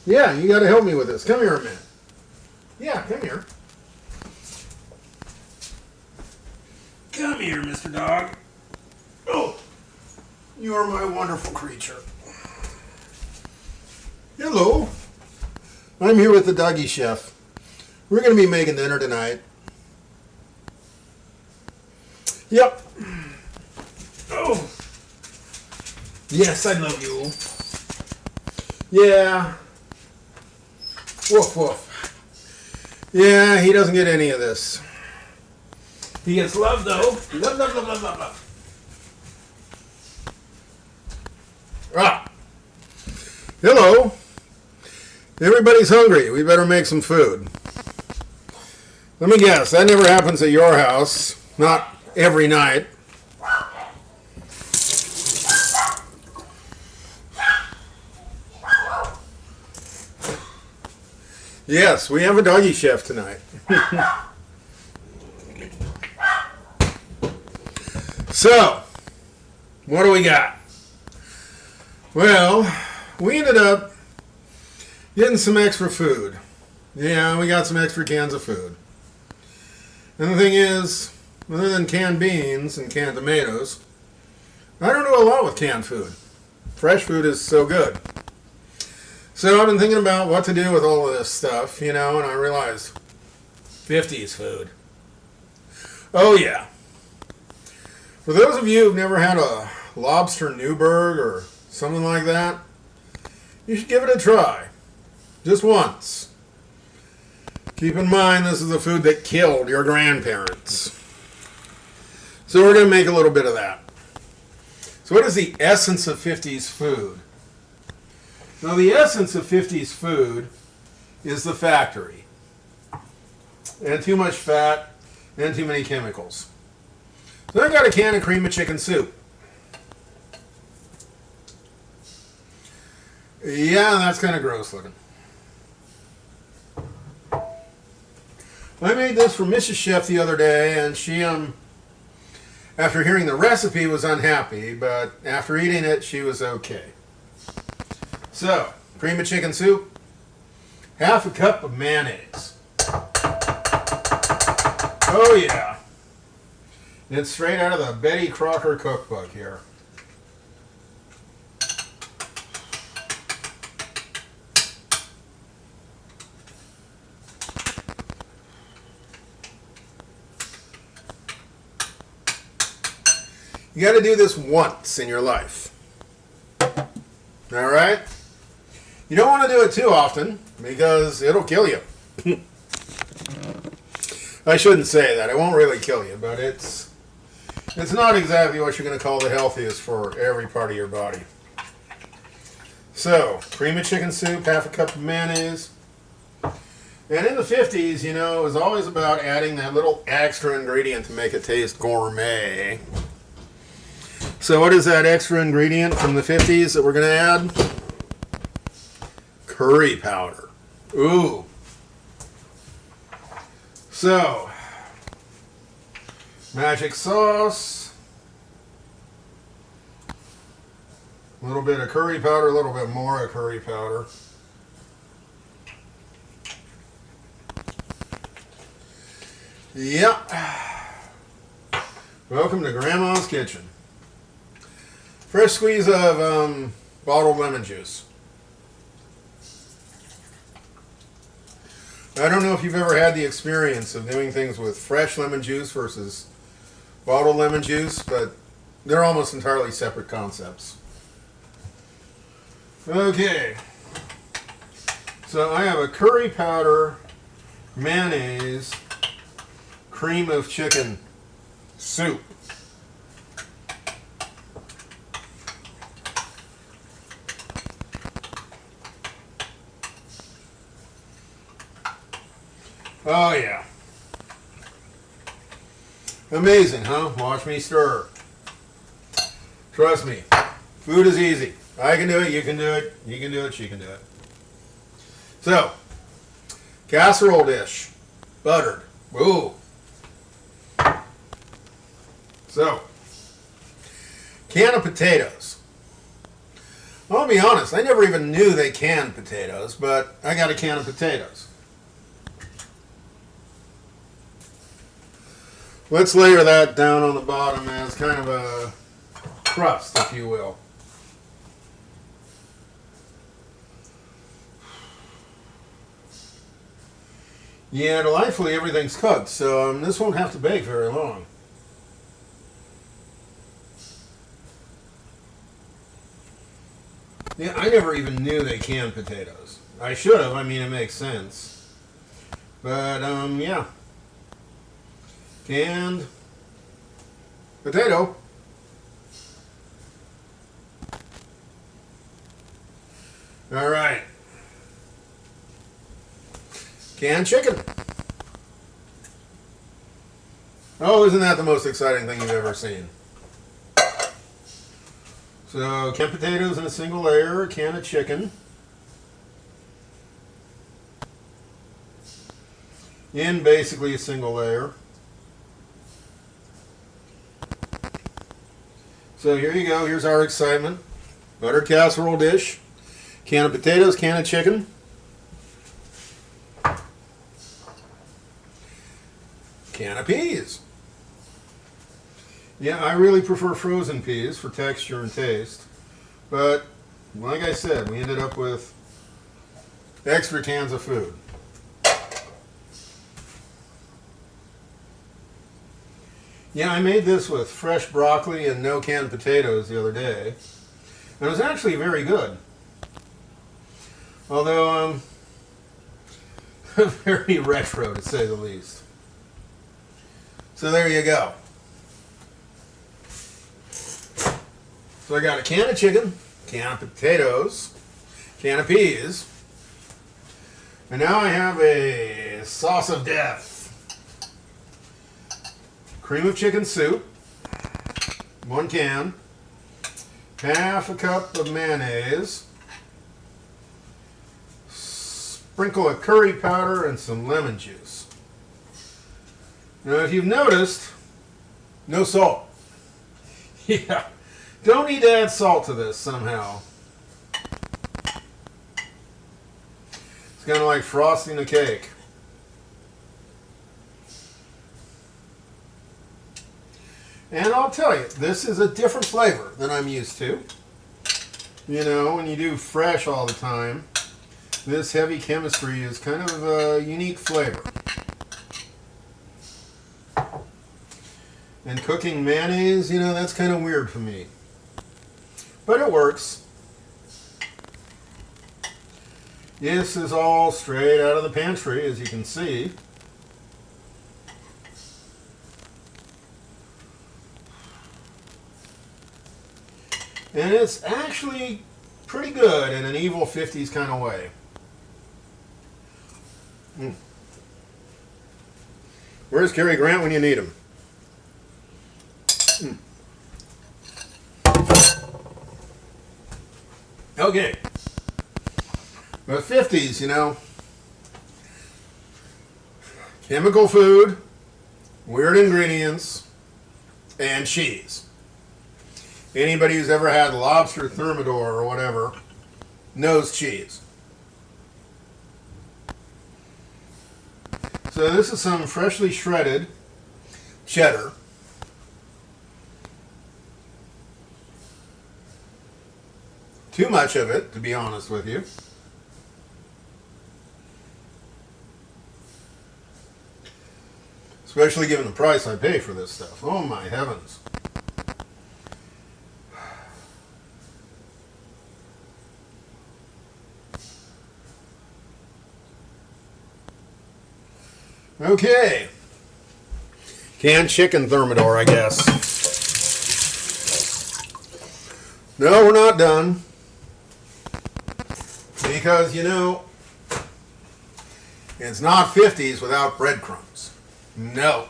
Yeah, you got to help me with this. Come here a minute. Yeah, come here. Come here, Mr. Dog. Oh, you are my wonderful creature. Hello. I'm here with the doggy chef. We're going to be making dinner tonight. Yep. Oh. Yes, I love you. Yeah. Woof, woof. Yeah, he doesn't get any of this. He gets love, though. Love, love, love, love, love, love. Ah. Hello. Everybody's hungry. We better make some food. Let me guess. That never happens at your house. Not every night. Yes, we have a doggy chef tonight. So, what do we got? Well, we ended up getting some extra food. Yeah, we got some extra cans of food. And the thing is, other than canned beans and canned tomatoes, I don't do a lot with canned food. Fresh food is so good. So I've been thinking about what to do with all of this stuff, and I realized 50s food. Oh yeah. For those of you who've never had a lobster Newburg or something like that, you should give it a try. Just once. Keep in mind this is the food that killed your grandparents. So we're going to make a little bit of that. So what is the essence of 50s food? Now the essence of 50s food is the factory. And too much fat and too many chemicals. So I've got a can of cream of chicken soup. Yeah, that's kind of gross looking. I made this for Mrs. Chef the other day, and she, after hearing the recipe, was unhappy, but after eating it, she was okay. So, cream of chicken soup, half a cup of mayonnaise. Oh yeah. It's straight out of the Betty Crocker cookbook here. You got to do this once in your life. All right? You don't want to do it too often because it'll kill you. I shouldn't say that. It won't really kill you, but it's not exactly what you're going to call the healthiest for every part of your body. So, cream of chicken soup, half a cup of mayonnaise. And in the 50s, it was always about adding that little extra ingredient to make it taste gourmet. So what is that extra ingredient from the 50s that we're going to add? Curry powder. Ooh. So, magic sauce. A little bit of curry powder, a little bit more of curry powder. Yep. Welcome to Grandma's Kitchen. Fresh squeeze of bottled lemon juice. I don't know if you've ever had the experience of doing things with fresh lemon juice versus bottled lemon juice, but they're almost entirely separate concepts. Okay. So I have a curry powder, mayonnaise, cream of chicken soup. Oh yeah. Amazing, huh? Watch me stir. Trust me, food is easy. I can do it, you can do it, you can do it, she can do it. So, casserole dish, buttered. Ooh. So, can of potatoes. I'll be honest, I never even knew they canned potatoes, but I got a can of potatoes. Let's layer that down on the bottom as kind of a crust, if you will. Yeah, delightfully everything's cooked, so this won't have to bake very long. Yeah, I never even knew they canned potatoes. I should have, I mean, it makes sense. But, yeah. Canned potato. All right. Canned chicken. Oh, isn't that the most exciting thing you've ever seen? So, canned potatoes in a single layer, a can of chicken. In basically a single layer. So here you go, here's our excitement. Buttered casserole dish. Can of potatoes, can of chicken. Can of peas. Yeah, I really prefer frozen peas for texture and taste. But, like I said, we ended up with extra cans of food. Yeah, I made this with fresh broccoli and no canned potatoes the other day. And it was actually very good. Although, very retro to say the least. So there you go. So I got a can of chicken, can of potatoes, can of peas, and now I have a sauce of death. Cream of chicken soup, 1 can, half a cup of mayonnaise, sprinkle of curry powder and some lemon juice. Now if you've noticed, no salt. Yeah. Don't need to add salt to this somehow. It's kind of like frosting a cake. And I'll tell you, this is a different flavor than I'm used to. You know, when you do fresh all the time, this heavy chemistry is kind of a unique flavor. And cooking mayonnaise, you know, that's kind of weird for me. But it works. This is all straight out of the pantry, as you can see. And it's actually pretty good in an evil 50s kind of way. Where's Cary Grant when you need him? Okay. The 50s, you know. Chemical food, weird ingredients, and cheese. Anybody who's ever had lobster thermidor or whatever knows cheese. So this is some freshly shredded cheddar. Too much of it, to be honest with you. Especially given the price I pay for this stuff. Oh my heavens. Okay. Canned chicken thermidor, I guess. No, we're not done. Because, you know, it's not 50s without breadcrumbs. No.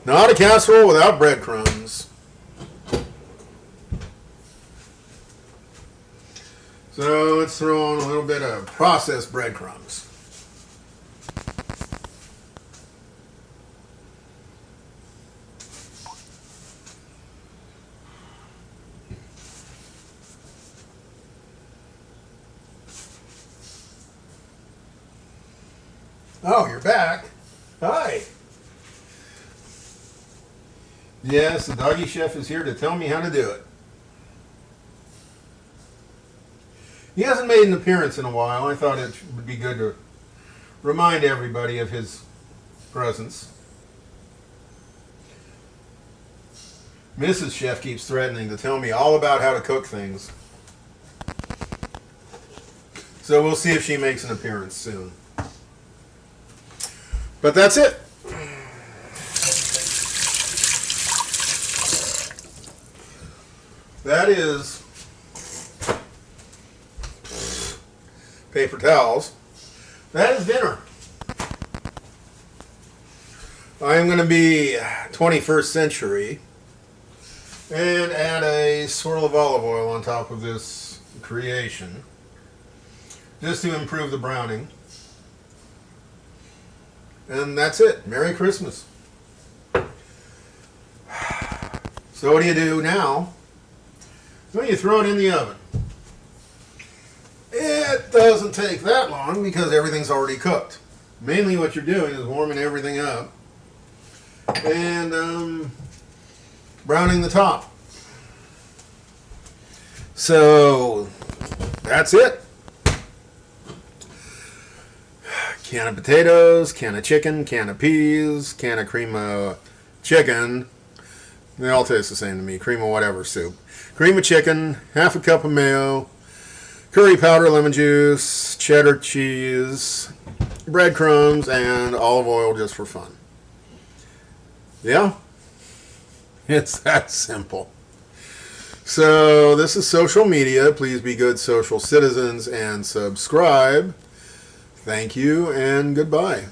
Not a casserole without breadcrumbs. So let's throw on a little bit of processed breadcrumbs. Oh, you're back. Hi. Yes, the doggy chef is here to tell me how to do it. He hasn't made an appearance in a while. I thought it would be good to remind everybody of his presence. Mrs. Chef keeps threatening to tell me all about how to cook things. So we'll see if she makes an appearance soon. But that's it. That is paper towels. That is dinner. I am going to be 21st century and add a swirl of olive oil on top of this creation just to improve the browning. And that's it. Merry Christmas. So what do you do now? Well, you throw it in the oven. It doesn't take that long because everything's already cooked. Mainly what you're doing is warming everything up and browning the top. So that's it. Can of potatoes, can of chicken, can of peas, can of cream of chicken. They all taste the same to me. Cream of whatever soup. Cream of chicken, half a cup of mayo, curry powder, lemon juice, cheddar cheese, breadcrumbs, and olive oil just for fun. Yeah, it's that simple. So this is social media. Please be good social citizens and subscribe. Thank you and goodbye.